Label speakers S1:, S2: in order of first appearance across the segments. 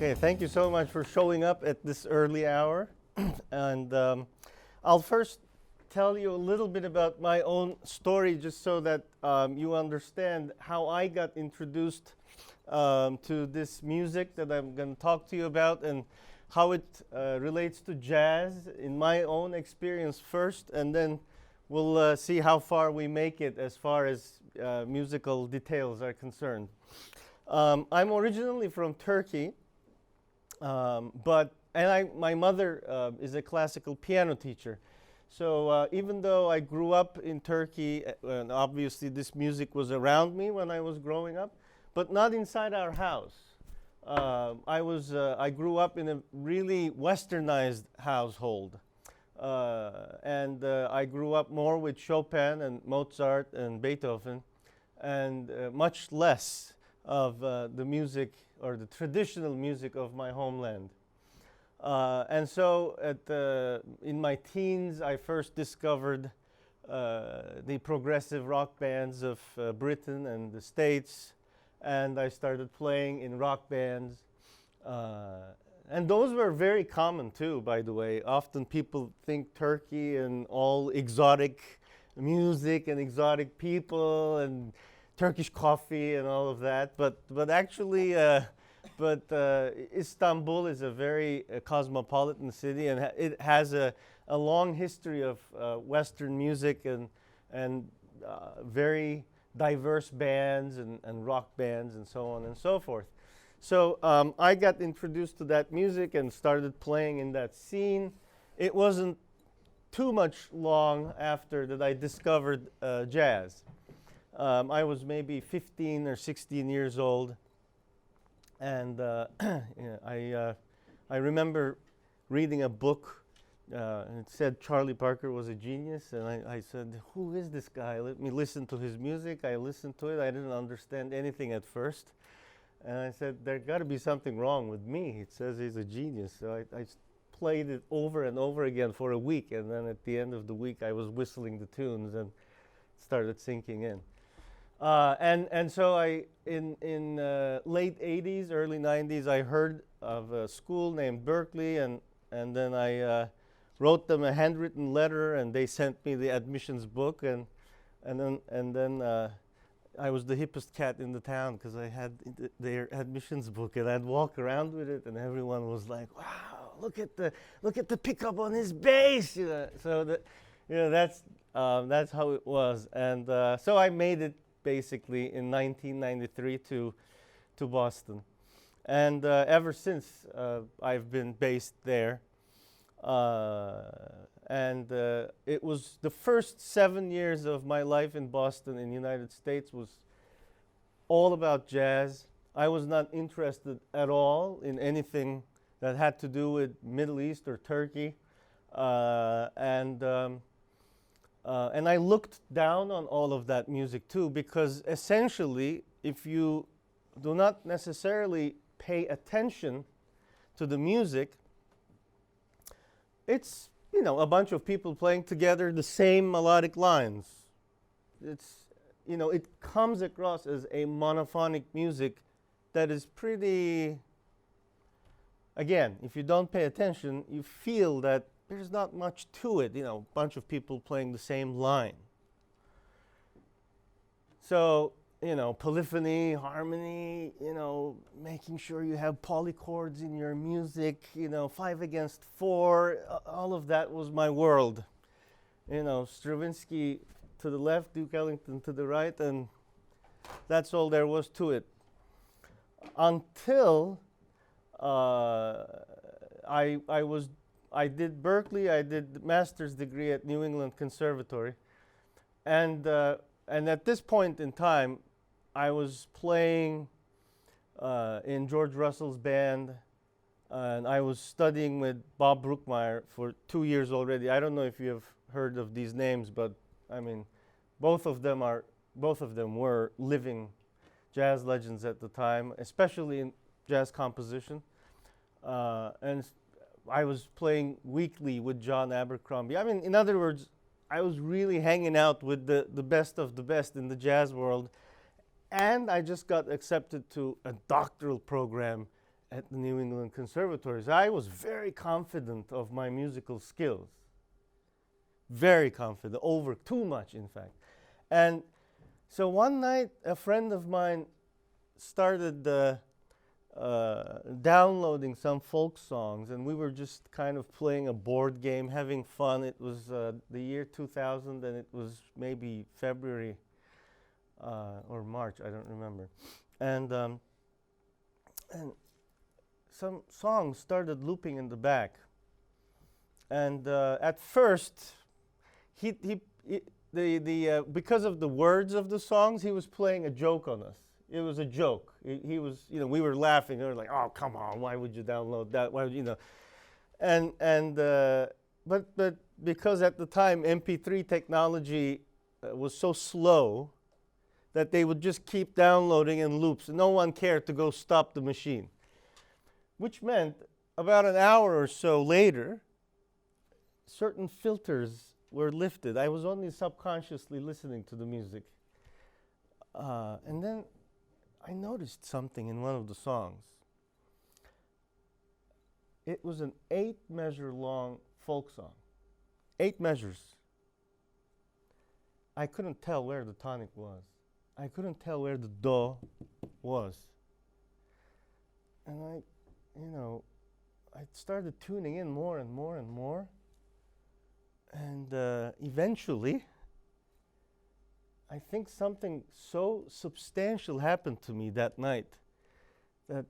S1: Okay, thank you so much for showing up at this early hour. And I'll first tell you a little bit about my own story just so that you understand how I got introduced to this music that I'm going to talk to you about and how it relates to jazz in my own experience first, and then we'll see how far we make it as far as musical details are concerned. I'm originally from Turkey, my mother is a classical piano teacher. So even though I grew up in Turkey, and obviously this music was around me when I was growing up, but not inside our house. I grew up in a really westernized household. I grew up more with Chopin and Mozart and Beethoven, and much less of the music or the traditional music of my homeland. And so in my teens, I first discovered the progressive rock bands of Britain and the States, and I started playing in rock bands. And those were very common too, by the way. Often people think Turkey and all exotic music and exotic people and Turkish coffee and all of that, but actually, Istanbul is a very cosmopolitan city, and it has a long history of Western music and very diverse bands and rock bands and so on and so forth. So I got introduced to that music and started playing in that scene. It wasn't too much long after that I discovered jazz. I was maybe 15 or 16 years old, and I remember reading a book, and it said Charlie Parker was a genius, and I said, who is this guy? Let me listen to his music. I listened to it. I didn't understand anything at first, and I said, there got to be something wrong with me. It says he's a genius. So I played it over and over again for a week, and then at the end of the week, I was whistling the tunes and started sinking in. And so in late 80s, early 90s, I heard of a school named Berkeley, and then I wrote them a handwritten letter, and they sent me the admissions book, and then I was the hippest cat in the town because I had their admissions book, and I'd walk around with it, and everyone was like, "Wow, look at the pickup on his bass!" You know, so that's how it was, and so I made it basically in 1993 to Boston, and ever since I've been based there, and it was the first 7 years of my life in Boston in the United States was all about jazz. I was not interested at all in anything that had to do with Middle East or Turkey, and I looked down on all of that music too, because essentially, if you do not necessarily pay attention to the music, it's, you know, a bunch of people playing together the same melodic lines. It's, you know, it comes across as a monophonic music that is pretty, again, if you don't pay attention, you feel that there's not much to it, you know, a bunch of people playing the same line. So, you know, polyphony, harmony, you know, making sure you have polychords in your music, you know, 5 against 4, all of that was my world. You know, Stravinsky to the left, Duke Ellington to the right, and that's all there was to it. Until I did Berkeley, I did the master's degree at New England Conservatory, and at this point in time, I was playing in George Russell's band, and I was studying with Bob Brookmeyer for 2 years already. I don't know if you have heard of these names, but I mean, both of them were living jazz legends at the time, especially in jazz composition, and I was playing weekly with John Abercrombie. I mean, in other words, I was really hanging out with the best of the best in the jazz world. And I just got accepted to a doctoral program at the New England conservatories. I was very confident of my musical skills. Very confident, over too much, in fact. And so one night, a friend of mine started downloading some folk songs, and we were just kind of playing a board game, having fun. It was the year 2000, and it was maybe February or March, I don't remember. And some songs started looping in the back. And at first, because of the words of the songs, he was playing a joke on us. It was a joke. He was, we were laughing. They were like, "Oh, come on! Why would you download that? Why would you know?" But because at the time MP3 technology was so slow that they would just keep downloading in loops, and no one cared to go stop the machine. Which meant about an hour or so later, certain filters were lifted. I was only subconsciously listening to the music. And then I noticed something in one of the songs. It was an 8-measure long folk song. 8 measures. I couldn't tell where the tonic was. I couldn't tell where the do was. And I started tuning in more and more and more. And eventually, I think something so substantial happened to me that night that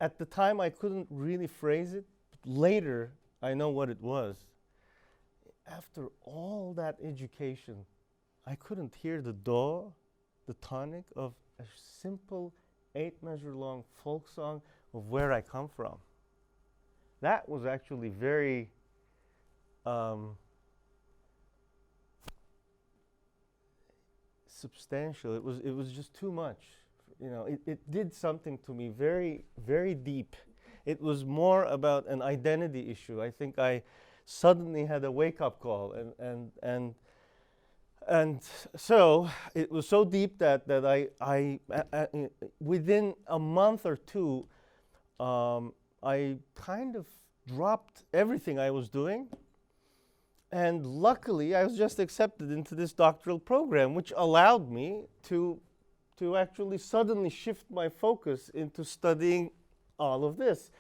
S1: at the time I couldn't really phrase it, but later I know what it was. After all that education, I couldn't hear the do, the tonic of a simple 8-measure long folk song of where I come from. That was actually very substantial. It was just too much. It did something to me very, very deep. It was more about an identity issue. I think I suddenly had a wake-up call, and so it was so deep that I within a month or two, I kind of dropped everything I was doing. And luckily, I was just accepted into this doctoral program, which allowed me to actually suddenly shift my focus into studying all of this.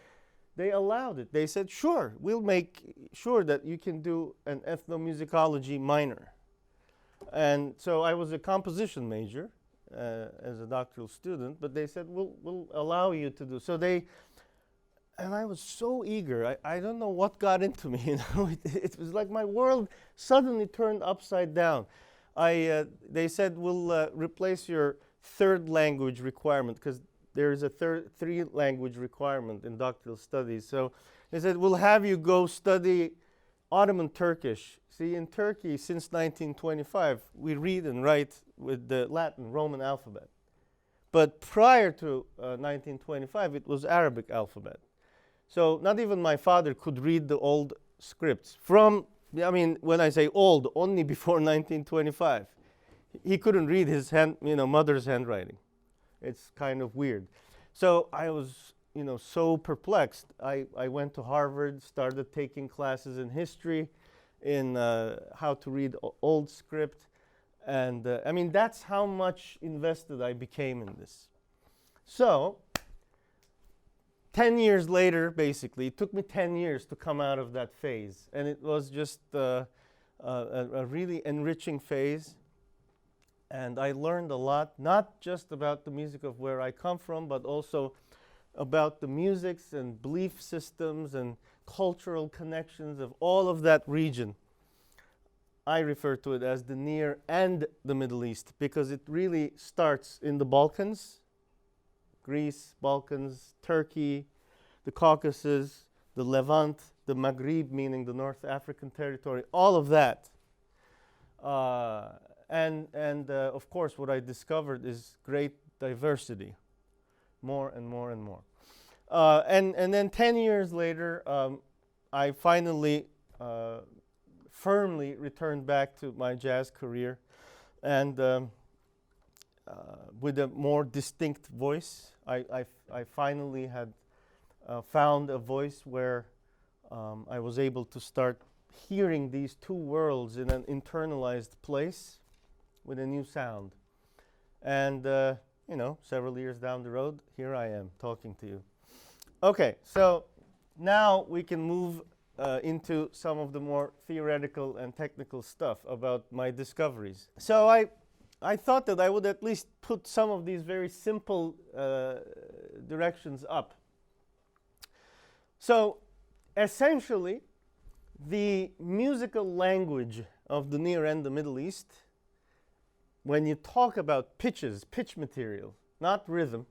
S1: They allowed it. They said, "Sure, we'll make sure that you can do an ethnomusicology minor." And so I was a composition major as a doctoral student, but they said, we'll allow you to do. So and I was so eager. I don't know what got into me. It was like my world suddenly turned upside down. They said, "We'll replace your 3rd language requirement," because there is a 3 language requirement in doctoral studies. So they said, "We'll have you go study Ottoman Turkish." See, in Turkey, since 1925, we read and write with the Latin Roman alphabet. But prior to 1925, it was Arabic alphabet. So not even my father could read the old scripts. When I say old, only before 1925. He couldn't read his mother's handwriting. It's kind of weird. So I was, so perplexed. I went to Harvard, started taking classes in history, in how to read old script. And that's how much invested I became in this. So 10 years later, basically, it took me 10 years to come out of that phase. And it was just a really enriching phase. And I learned a lot, not just about the music of where I come from, but also about the musics and belief systems and cultural connections of all of that region. I refer to it as the Near and the Middle East, because it really starts in the Balkans, Greece, Balkans, Turkey, the Caucasus, the Levant, the Maghreb, meaning the North African territory, all of that. And of course, what I discovered is great diversity, more and more and more. And then 10 years later, I finally firmly returned back to my jazz career, and with a more distinct voice. I finally had found a voice where I was able to start hearing these two worlds in an internalized place with a new sound. And, you know, several years down the road, here I am talking to you. Okay, so now we can move into some of the more theoretical and technical stuff about my discoveries. So I thought that I would at least put some of these very simple directions up. So essentially, the musical language of the Near and the Middle East, when you talk about pitches, pitch material, not rhythm,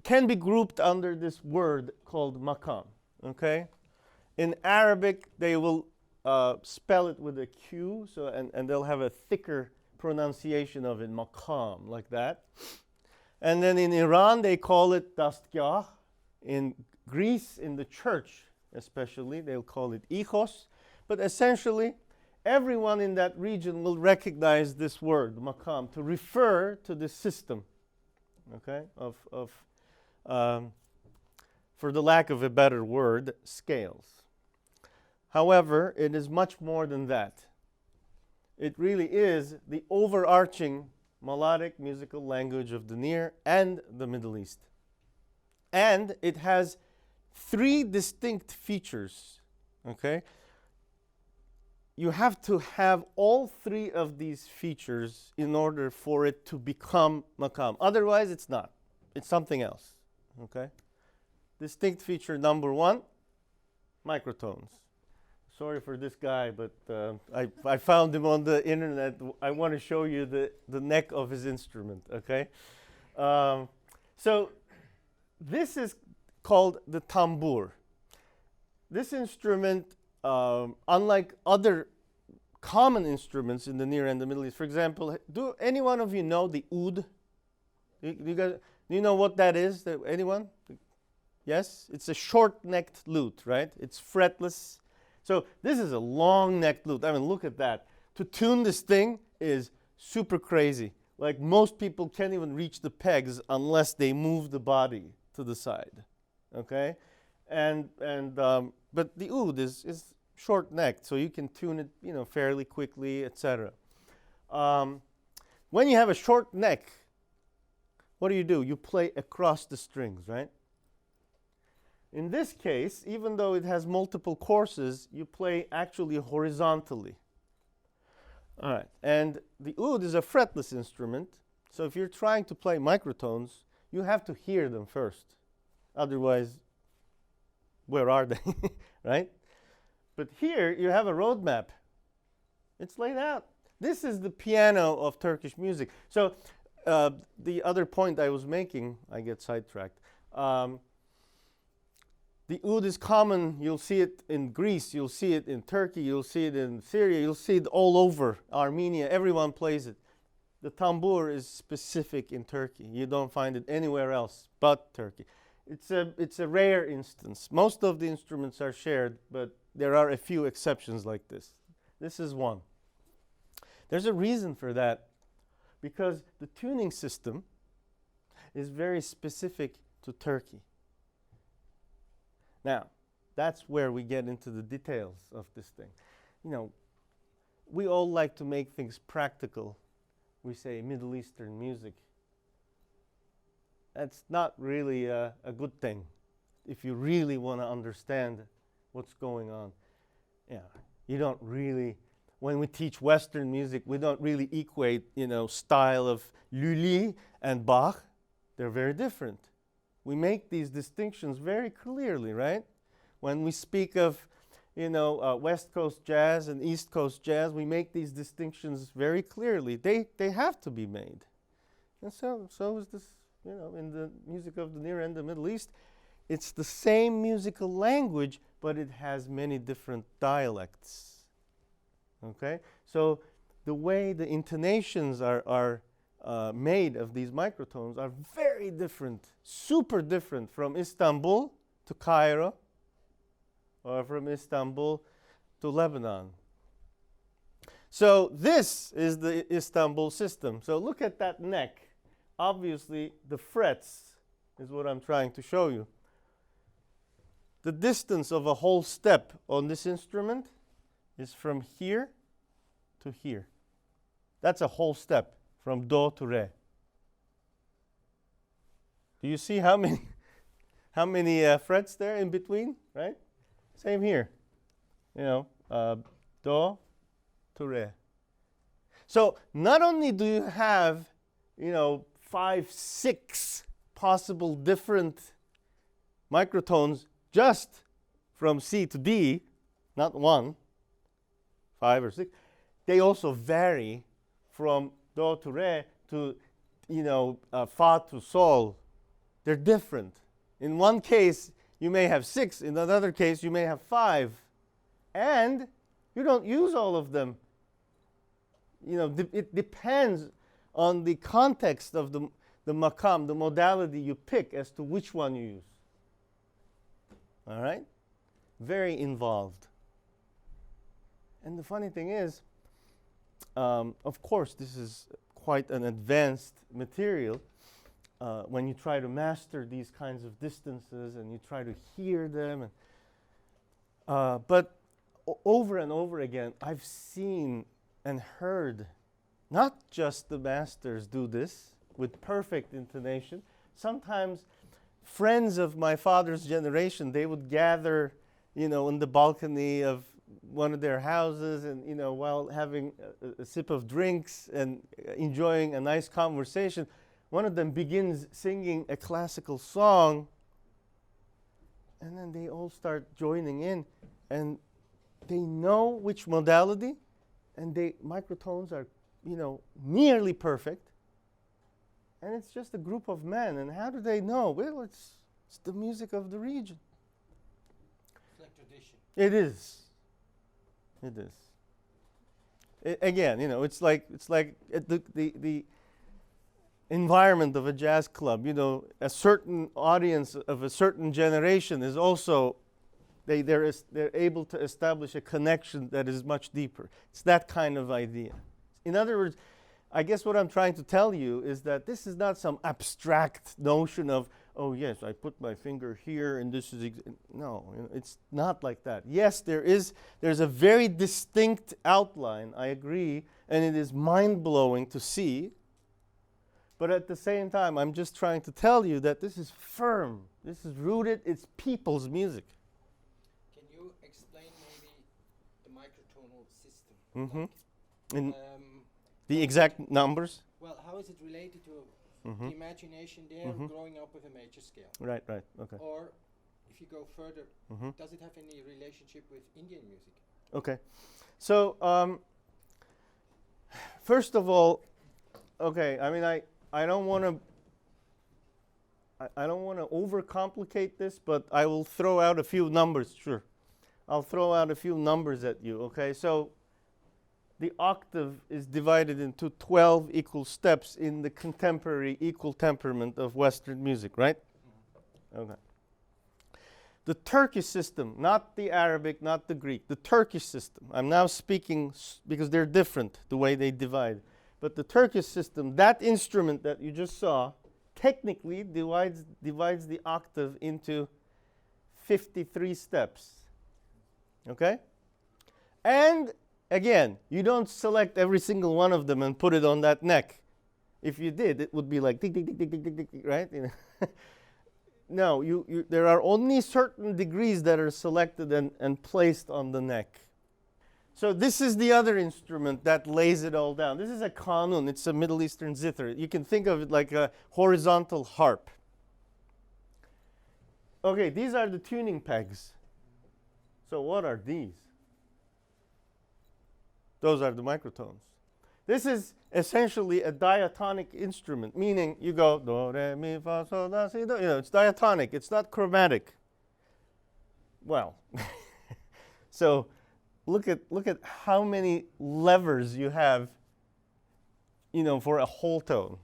S1: can be grouped under this word called maqam. Okay, in Arabic they will spell it with a Q, so and they'll have a thicker pronunciation of it, maqam, like that. And then in Iran they call it dastgah. In Greece, in the church especially, they'll call it ichos. But essentially, everyone in that region will recognize this word, maqam, to refer to this system, okay, for the lack of a better word, scales. However, it is much more than that. It really is the overarching melodic musical language of the Near and the Middle East. And it has three distinct features, okay? You have to have all three of these features in order for it to become maqam. Otherwise, it's not. It's something else, okay? Distinct feature number one, microtones. Sorry for this guy, but I found him on the internet. I want to show you the neck of his instrument, okay? So this is called the tambur. This instrument, unlike other common instruments in the Near and the Middle East, for example, do any one of you know the oud? Do you know what that is? Anyone? Yes? It's a short-necked lute, right? It's fretless. So this is a long-necked lute. I mean, look at that. To tune this thing is super crazy. Like, most people can't even reach the pegs unless they move the body to the side, okay? But the oud is short-necked, so you can tune it, you know, fairly quickly, etc. When you have a short neck, what do? You play across the strings, right? In this case, even though it has multiple courses, you play actually horizontally. All right, and the oud is a fretless instrument, so if you're trying to play microtones, you have to hear them first. Otherwise, where are they, right? But here you have a roadmap. It's laid out. This is the piano of Turkish music. So the other point I was making, I get sidetracked. The oud is common. You'll see it in Greece. You'll see it in Turkey. You'll see it in Syria. You'll see it all over Armenia. Everyone plays it. The tambur is specific in Turkey. You don't find it anywhere else but Turkey. It's a rare instance. Most of the instruments are shared, but there are a few exceptions like this. This is one. There's a reason for that, because the tuning system is very specific to Turkey. Now, that's where we get into the details of this thing. You know, we all like to make things practical. We say Middle Eastern music. That's not really a good thing if you really want to understand what's going on. Yeah, you don't really, when we teach Western music, we don't really equate, you know, style of Lully and Bach. They're very different. We make these distinctions very clearly, right? When we speak of, you know, West Coast jazz and East Coast jazz, we make these distinctions very clearly. They have to be made. And so is this, you know, in the music of the Near and the Middle East. It's the same musical language, but it has many different dialects. Okay? So the way the intonations are made of these microtones are very different, super different from Istanbul to Cairo or from Istanbul to Lebanon. So this is the Istanbul system. So look at that neck. Obviously, the frets is what I'm trying to show you. The distance of a whole step on this instrument is from here to here. That's a whole step from do to re. Do you see how many frets there in between, right? Same here. Do to re. So not only do you have, 5, 6 possible different microtones just from C to D, not 1, 5 or 6, they also vary from do to re to, fa to sol. They're different. In one case, you may have 6. In another case, you may have 5. And you don't use all of them. It depends on the context of the maqam, the modality you pick as to which one you use. All right? Very involved. And the funny thing is, of course, this is quite an advanced material when you try to master these kinds of distances and you try to hear them. But over and over again, I've seen and heard not just the masters do this with perfect intonation. Sometimes friends of my father's generation, they would gather, in the balcony of one of their houses and, while having a sip of drinks and enjoying a nice conversation, one of them begins singing a classical song, and then they all start joining in, and they know which modality, and microtones are, nearly perfect, and it's just a group of men. And how do they know? Well, it's the music of the region.
S2: It's like tradition.
S1: It is. It is. Again, it's like the environment of a jazz club. A certain audience of a certain generation is also they're able to establish a connection that is much deeper. It's that kind of idea. In other words, I guess what I'm trying to tell you is that this is not some abstract notion of, oh yes, I put my finger here and this is no, it's not like that. Yes, there's a very distinct outline, I agree, and it is mind-blowing to see. But at the same time, I'm just trying to tell you that this is firm. This is rooted. It's people's music.
S2: Can you explain maybe the microtonal system?
S1: Mm-hmm. The exact numbers?
S2: Well, how is it related to the imagination there growing up with a major scale?
S1: Right, okay.
S2: Or if you go further, does it have any relationship with Indian music?
S1: Okay. So, first of all, okay, I mean, I don't want to overcomplicate this, but I will throw out a few numbers. Sure, I'll throw out a few numbers at you. Okay, so the octave is divided into 12 equal steps in the contemporary equal temperament of Western music, right? Okay. The Turkish system, not the Arabic, not the Greek, the Turkish system. I'm now speaking because they're different, the way they divide. But the Turkish system, that instrument that you just saw, technically divides the octave into 53 steps. Okay? And again, you don't select every single one of them and put it on that neck. If you did, it would be like tick, tick, tick, tick, tick, tick, tick, right? No, there are only certain degrees that are selected and placed on the neck. So this is the other instrument that lays it all down. This is a kanun. It's a Middle Eastern zither. You can think of it like a horizontal harp. Okay, these are the tuning pegs. So what are these? Those are the microtones. This is essentially a diatonic instrument, meaning you go do, re, mi, fa, sol, la, si, do. It's diatonic. It's not chromatic. Well, so look at how many levers you have, for a whole tone.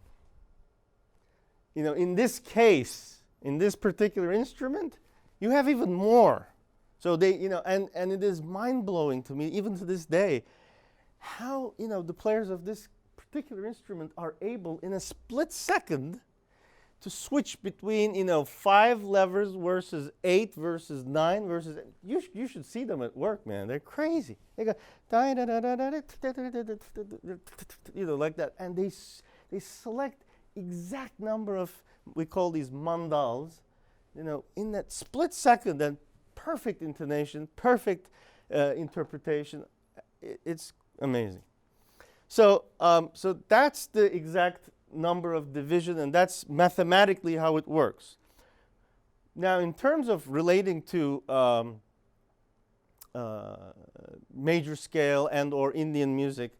S1: In this case, in this particular instrument, you have even more. So they, and it is mind-blowing to me, even to this day, how, the players of this particular instrument are able, in a split second, to switch between, 5 levers versus 8 versus 9 versus, you should see them at work, man. They're crazy. They go, like that. And they select exact number of, we call these mandals, in that split second, and perfect intonation, perfect interpretation. It's amazing. So that's the exact number of division, and that's mathematically how it works. Now, in terms of relating to major scale and or Indian music,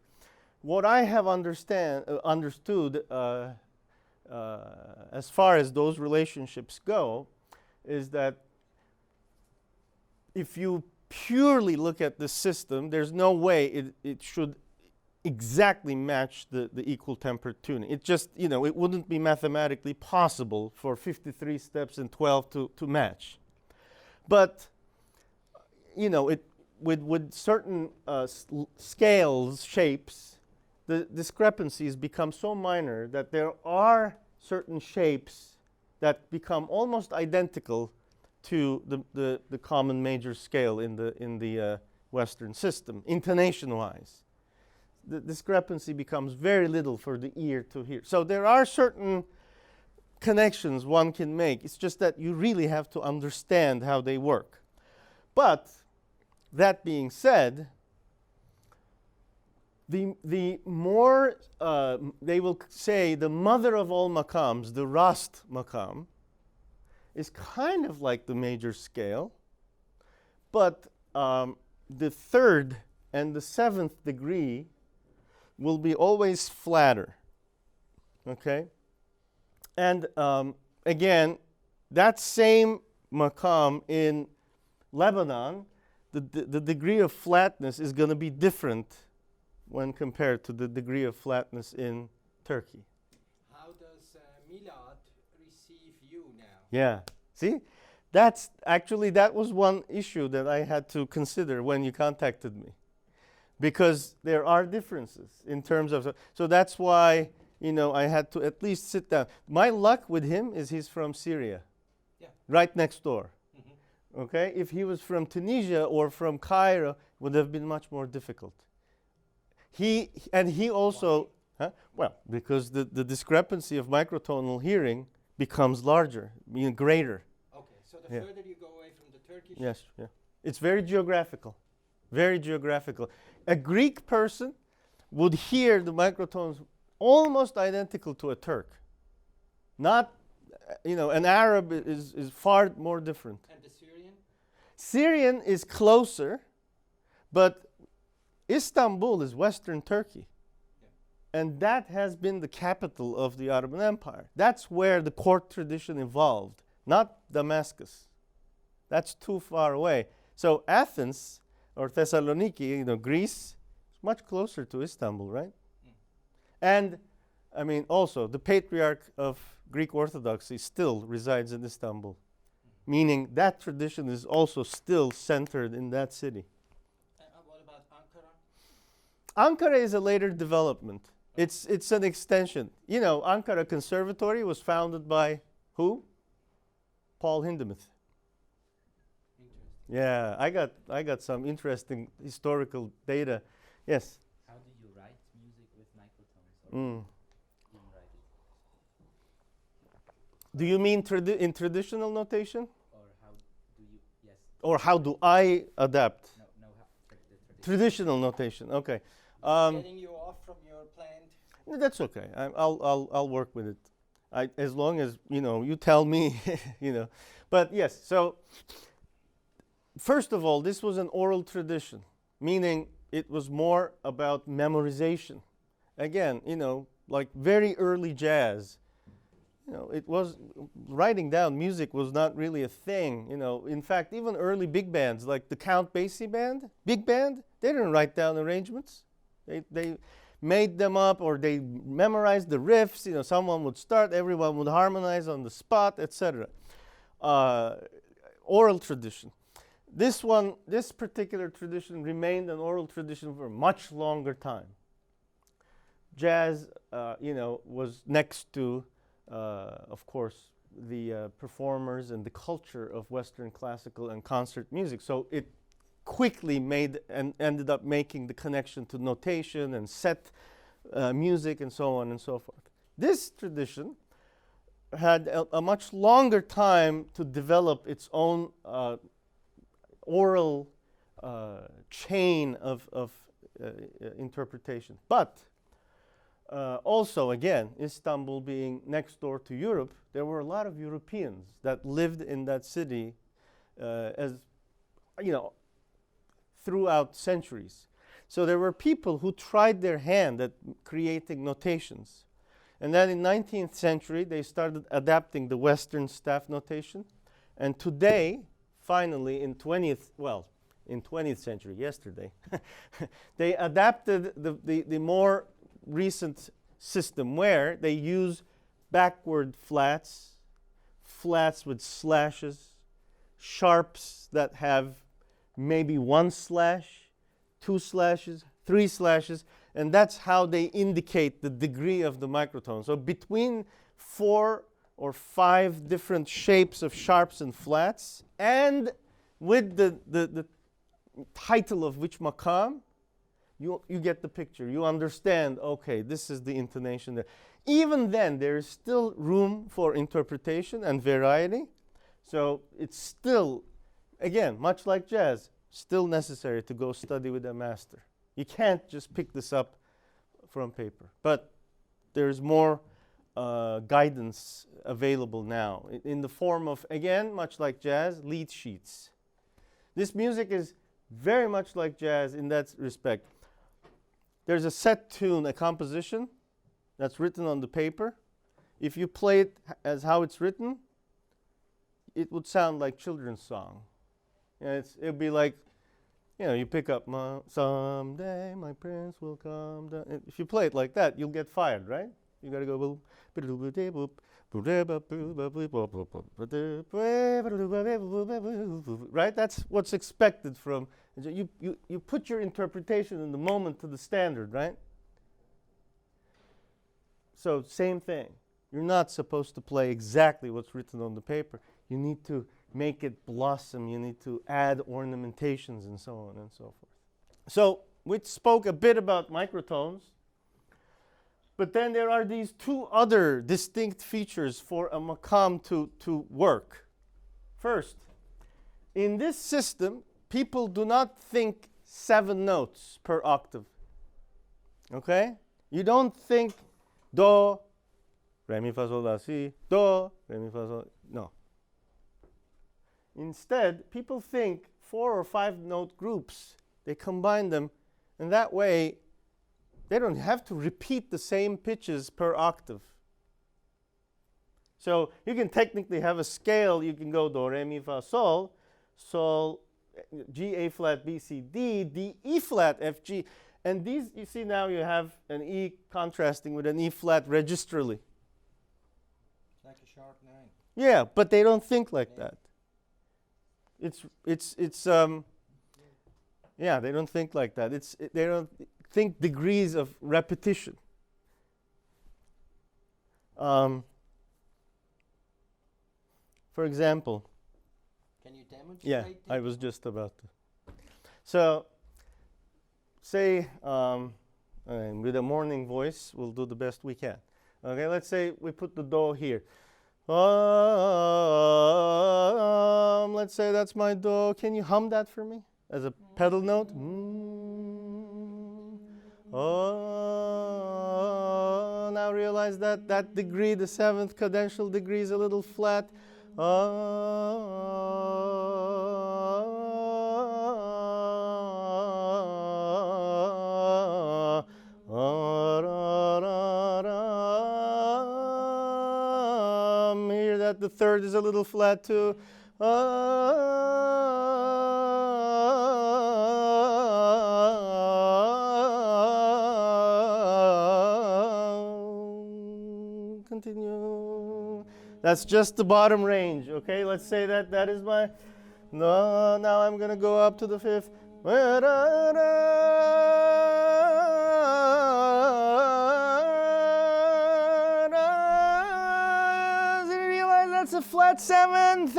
S1: what I have understood as far as those relationships go is that if you purely look at the system, there's no way it should exactly match the equal tempered tuning. It just, it wouldn't be mathematically possible for 53 steps and 12 to match. But, with certain scales, shapes, the discrepancies become so minor that there are certain shapes that become almost identical to the common major scale in the Western system, intonation-wise. The discrepancy becomes very little for the ear to hear. So there are certain connections one can make. It's just that you really have to understand how they work. But that being said, the more they will say the mother of all maqams, the Rast maqam, is kind of like the major scale, but the third and the seventh degree will be always flatter, okay? And again, that same maqam in Lebanon, the degree of flatness is going to be different when compared to the degree of flatness in Turkey.
S2: How does Milad receive you now?
S1: Yeah, see? That was one issue that I had to consider when you contacted me. Because there are differences in terms of, so that's why, I had to at least sit down. My luck with him is he's from Syria, right next door. Mm-hmm. Okay, if he was from Tunisia or from Cairo, it would have been much more difficult. He also, because the discrepancy of microtonal hearing becomes larger, meaning greater.
S2: Okay, so the further you go away from the Turkish.
S1: Yes, yeah. It's very geographical. Very geographical. A Greek person would hear the microtones almost identical to a Turk. Not, an Arab is far more different.
S2: And the Syrian?
S1: Syrian is closer, but Istanbul is Western Turkey. Yeah. And that has been the capital of the Ottoman Empire. That's where the court tradition evolved, not Damascus. That's too far away. So Athens or Thessaloniki, Greece, is much closer to Istanbul, right? And, also, the patriarch of Greek Orthodoxy still resides in Istanbul, meaning that tradition is also still centered in that city.
S2: What about Ankara?
S1: Ankara is a later development. It's an extension. Ankara Conservatory was founded by who? Paul Hindemith. Yeah, I got some interesting historical data. Yes.
S3: How do you write music with microtones? Or you write it?
S1: Do you mean in traditional notation?
S3: Or how do you? Yes.
S1: Or how do I adapt?
S3: No. The
S1: traditional notation. Okay.
S2: Getting you off from your planned.
S1: That's okay. I'll work with it. As long as you tell me, But yes. So. First of all, this was an oral tradition, meaning it was more about memorization. Again, like very early jazz, it was writing down music was not really a thing. In fact, even early big bands like the Count Basie band, big band, they didn't write down arrangements. They made them up or they memorized the riffs. Someone would start, everyone would harmonize on the spot, etc. Oral tradition. This particular tradition remained an oral tradition for a much longer time. Jazz, was next to of course, the performers and the culture of Western classical and concert music. So it quickly made and ended up making the connection to notation and set music and so on and so forth. This tradition had a much longer time to develop its own oral chain of interpretation. But also, again, Istanbul being next door to Europe, there were a lot of Europeans that lived in that city as, you know, throughout centuries. So there were people who tried their hand at creating notations. And then in 19th century, they started adapting the Western staff notation. And today, finally, in 20th century, yesterday, they adapted the more recent system where they use backward flats, flats with slashes, sharps that have maybe 1 slash, 2 slashes, 3 slashes, and that's how they indicate the degree of the microtone. So between 4 or 5 different shapes of sharps and flats, and with the title of which maqam, you get the picture. You understand, okay, this is the intonation there. Even then, there is still room for interpretation and variety. So it's still, again, much like jazz, still necessary to go study with a master. You can't just pick this up from paper. But there's more guidance available now in the form of, again, much like jazz, lead sheets. This music is very much like jazz in that respect. There's a set tune, a composition that's written on the paper. If you play it as how it's written, it would sound like children's song. And it'd be like, you know, you pick up, someday my prince will come down. If you play it like that, you'll get fired, right? You gotta go boop, right? That's what's expected from you put your interpretation in the moment to the standard, right? So same thing. You're not supposed to play exactly what's written on the paper. You need to make it blossom. You need to add ornamentations and so on and so forth. So we spoke a bit about microtones. But then there are these 2 other distinct features for a maqam to work. First, in this system, people do not think 7 notes per octave. Okay? You don't think do, re, mi, fa, sol, la, si, do, re, mi, fa, sol. No. Instead, people think 4 or 5 note groups. They combine them, and that way, they don't have to repeat the same pitches per octave. So you can technically have a scale. You can go do, re, mi, fa, sol, sol, G, A flat, B, C, D, D, E flat, F, G. And these, you see now you have an E contrasting with an E flat registerly.
S2: It's like a sharp 9.
S1: Yeah, but they don't think like that. Yeah, they don't think like that. They don't think degrees of repetition. For example.
S2: Can you demonstrate?
S1: Yeah, I was just about to. So, say, with a morning voice, we'll do the best we can. Okay, let's say we put the do here. Let's say that's my do. Can you hum that for me as a pedal note? Now realize that that degree, the 7th cadential degree, is a little flat. Here that the 3rd is a little flat too. Continue. That's just the bottom range, okay? Let's say that is my. No, now I'm going to go up to the 5th. that's a flat seventh.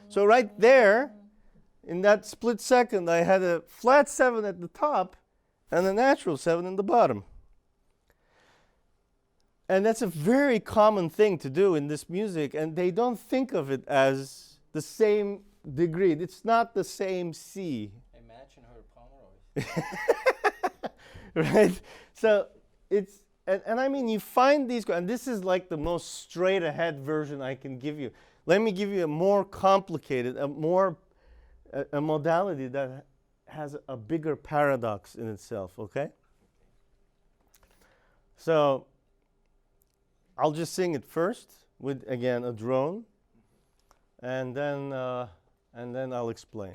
S1: So right there, in that split second, I had a flat 7 at the top and a natural 7 in the bottom. And that's a very common thing to do in this music, and they don't think of it as the same degree. It's not the same C.
S2: Imagine her Pomeroy.
S1: Right? So it's, and I mean, you find these, and this is like the most straight ahead version I can give you. Let me give you a more complicated, a modality that has a bigger paradox in itself, okay? So I'll just sing it first with, again, a drone, and then I'll explain.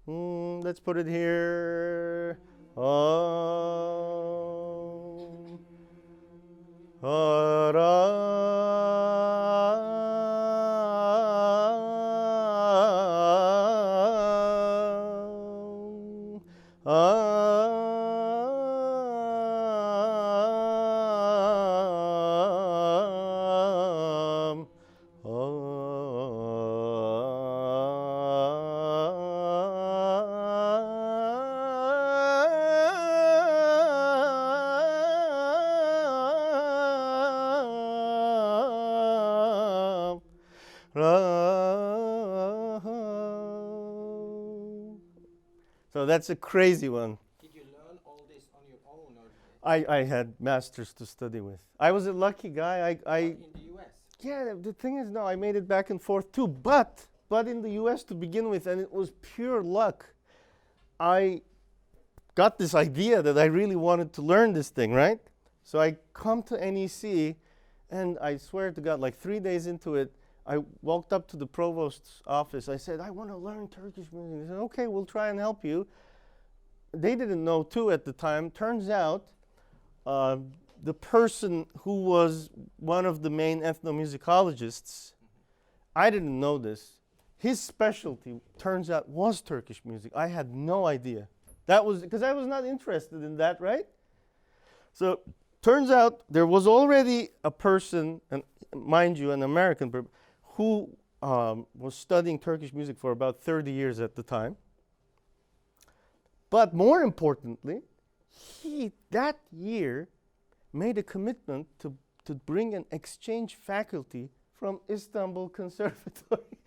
S1: Let's put it here. So that's a crazy one.
S2: Did you learn all this on your own, or
S1: I had masters to study with. I was a lucky guy.
S2: in the U.S.?
S1: Yeah, the thing is, no, I made it back and forth too, but in the U.S. to begin with, and it was pure luck. I got this idea that I really wanted to learn this thing, right? So I come to NEC, and I swear to God, like 3 days into it, I walked up to the provost's office. I said, I want to learn Turkish music. They said, okay, we'll try and help you. They didn't know too at the time. Turns out the person who was one of the main ethnomusicologists, I didn't know this. His specialty, turns out, was Turkish music. I had no idea. That was because I was not interested in that, right? So turns out there was already a person, and mind you, an American, who was studying Turkish music for about 30 years at the time. But more importantly, he that year made a commitment to bring an exchange faculty from Istanbul Conservatory.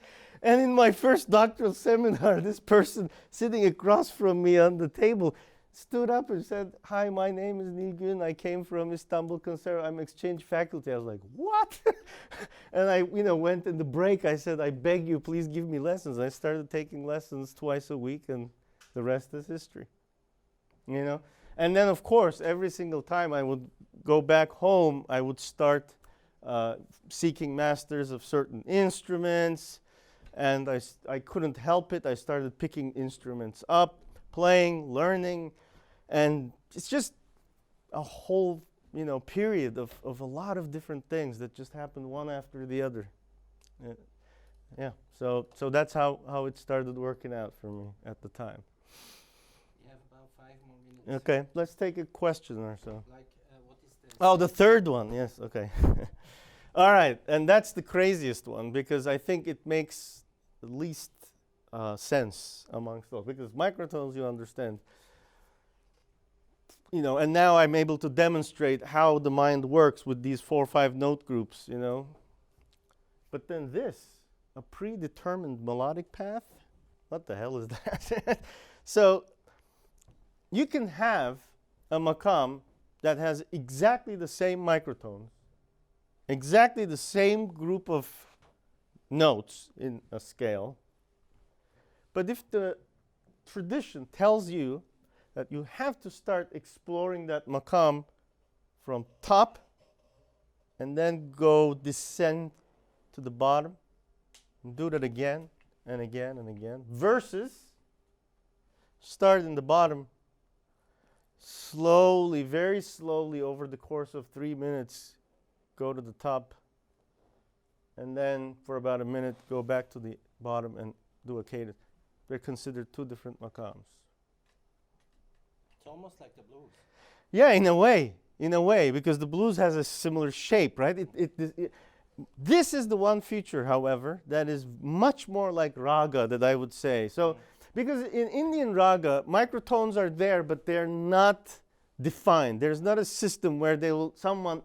S1: And in my first doctoral seminar, this person sitting across from me on the table stood up and said, hi, my name is Nilgün. I came from Istanbul Conservatory. I'm exchange faculty. I was like, what? And I went in the break. I said, I beg you, please give me lessons. I started taking lessons twice a week, and the rest is history. And then, of course, every single time I would go back home, I would start seeking masters of certain instruments, and I couldn't help it. I started picking instruments up, playing, learning, and it's just a whole period of a lot of different things that just happened one after the other. Yeah. So that's how it started working out for me at the time.
S2: You have about 5 more minutes.
S1: Okay, let's take a question or so.
S2: Like, what is the...
S1: Oh, the third one. Yes, okay. All right, and that's the craziest one because I think it makes the least sense amongst those. Because microtones, you understand. And now I'm able to demonstrate how the mind works with these 4 or 5 note groups, But then this, a predetermined melodic path? What the hell is that? So you can have a maqam that has exactly the same microtones, exactly the same group of notes in a scale. But if the tradition tells you that you have to start exploring that maqam from top and then go descend to the bottom and do that again and again and again, versus start in the bottom, slowly, very slowly over the course of 3 minutes, go to the top, and then for about a minute go back to the bottom and do a cadence. They're considered 2 different maqams.
S2: almost like the blues.
S1: Yeah, in a way, because the blues has a similar shape, right? This is the one feature, however, that is much more like raga, that I would say. So, because in Indian raga, microtones are there, but they're not defined. There's not a system where a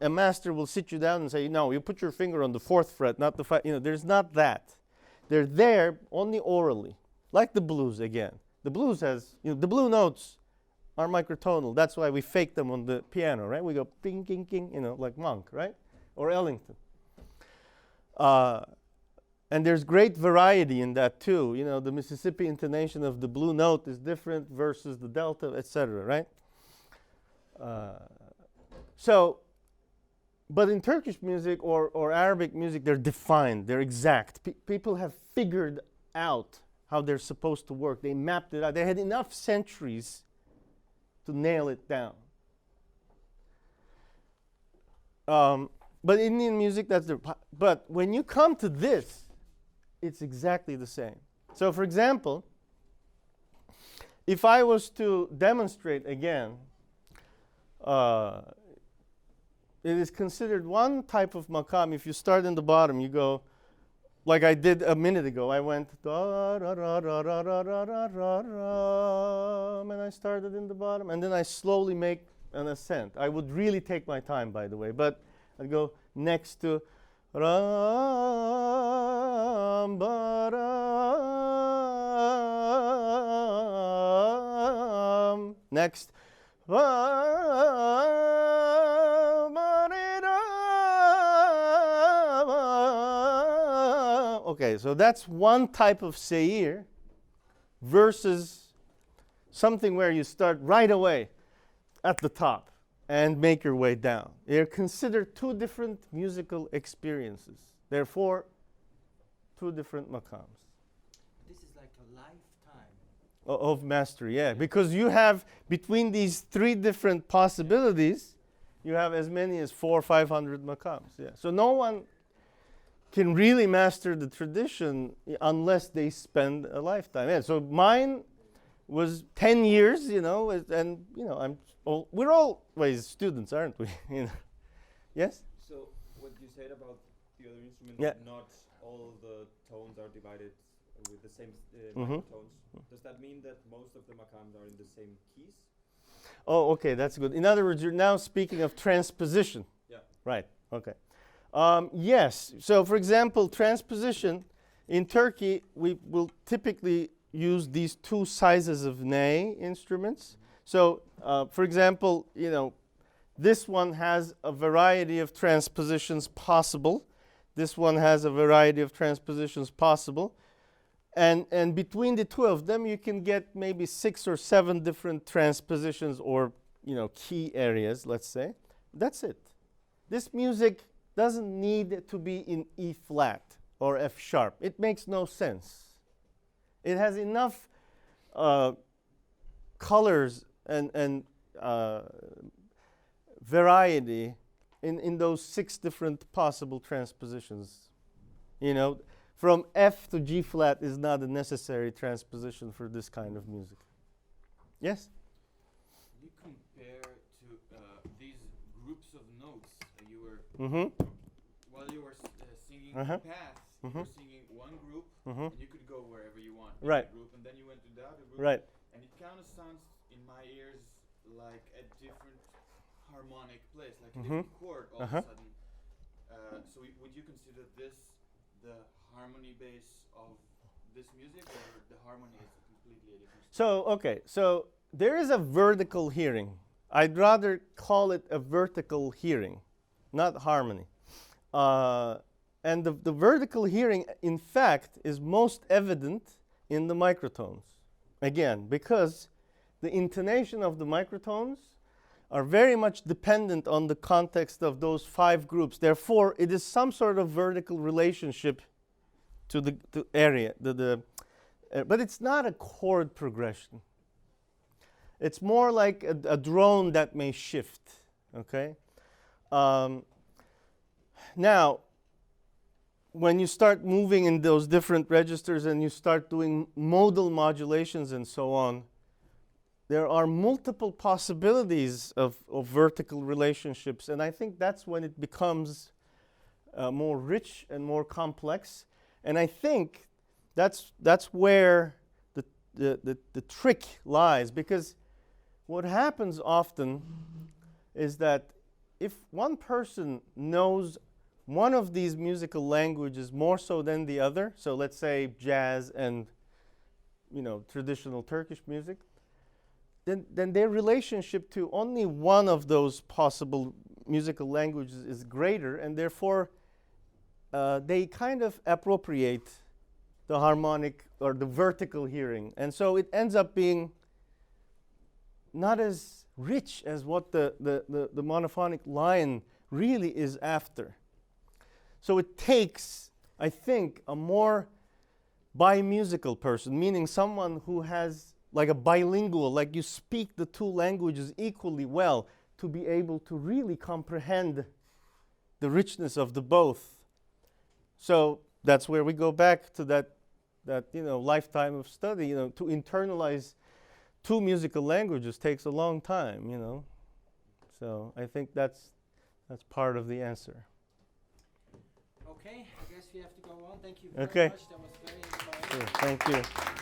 S1: master will sit you down and say, no, you put your finger on the 4th fret, not the 5th. There's not that. They're there only orally, like the blues again. The blues has, the blue notes are microtonal. That's why we fake them on the piano, right? We go ping, king, king, like Monk, right? Or Ellington. And there's great variety in that too. The Mississippi intonation of the blue note is different versus the delta, etc., right? But in Turkish music or Arabic music, they're defined, they're exact. People have figured out how they're supposed to work. They mapped it out. They had enough centuries to nail it down. But Indian music, but when you come to this, it's exactly the same. So for example, if I was to demonstrate again, it is considered one type of maqam. If you start in the bottom, you go, like I did a minute ago, I went, da, da, da, da, da, da, da, da, da, da, and I started in the bottom, and then I slowly make an ascent. I would really take my time, by the way, but I'd go next to Ram, Baram, next, okay, so that's one type of seir versus something where you start right away at the top and make your way down. They're considered two different musical experiences. Therefore, two different maqams.
S2: This is like a lifetime.
S1: Of mastery, yeah. Because you have, between these three different possibilities, you have as many as 400 or 500 maqams. Yeah. So no one can really master the tradition unless they spend a lifetime. Yeah. So mine was 10 years, and we're always students, aren't we? Yes?
S4: So what you said about the other instruments,
S1: Yeah.
S4: not all the tones are divided with the same
S1: Mhm.
S4: tones. Does that mean that most of the maqams are in the same keys?
S1: Oh, okay, that's good. In other words, you're now speaking of transposition.
S4: Yeah.
S1: Right, okay. Yes, so for example, transposition, in Turkey, we will typically use these two sizes of ney instruments. So, for example, this one has a variety of transpositions possible. This one has a variety of transpositions possible. And between the two of them, you can get maybe 6 or 7 different transpositions or, key areas, let's say. That's it. This music doesn't need to be in E flat or F sharp. It makes no sense. It has enough colors and variety in those 6 different possible transpositions. From F to G flat is not a necessary transposition for this kind of music. Yes?
S5: You compare to these groups of notes you were while you were singing
S1: Uh-huh.
S5: paths. You were singing one group,
S1: Mhm.
S5: and you could go wherever you want. in
S1: Right.
S5: the group, and then you went to the other group.
S1: Right.
S5: And it kind of sounds in my ears like a different harmonic place, like a different chord all
S1: Uh-huh.
S5: of a sudden. So would you consider this the harmony base of this music, or the harmony is completely a different?
S1: So there is a vertical hearing. I'd rather call it a vertical hearing, not harmony. And the vertical hearing, in fact, is most evident in the microtones. Again, because the intonation of the microtones are very much dependent on the context of those 5 groups. Therefore, it is some sort of vertical relationship to the area, but it's not a chord progression. It's more like a drone that may shift. Okay. Now, when you start moving in those different registers and you start doing modal modulations and so on, there are multiple possibilities of vertical relationships, and I think that's when it becomes more rich and more complex. And I think that's where the trick lies, because what happens often is that if one person knows one of these musical languages more so than the other, so let's say jazz and traditional Turkish music, then their relationship to only one of those possible musical languages is greater, and therefore they kind of appropriate the harmonic or the vertical hearing. And so it ends up being not as rich as what the monophonic line really is after. So it takes, I think, a more bimusical person, meaning someone who has like a bilingual, like you speak the two languages equally well, to be able to really comprehend the richness of the both. So that's where we go back to that lifetime of study. To internalize two musical languages takes a long time. So I think that's part of the answer.
S2: Okay, I guess we have to go on. Thank you very
S1: Okay.
S2: much. That was very inspiring.
S1: Sure. Thank you.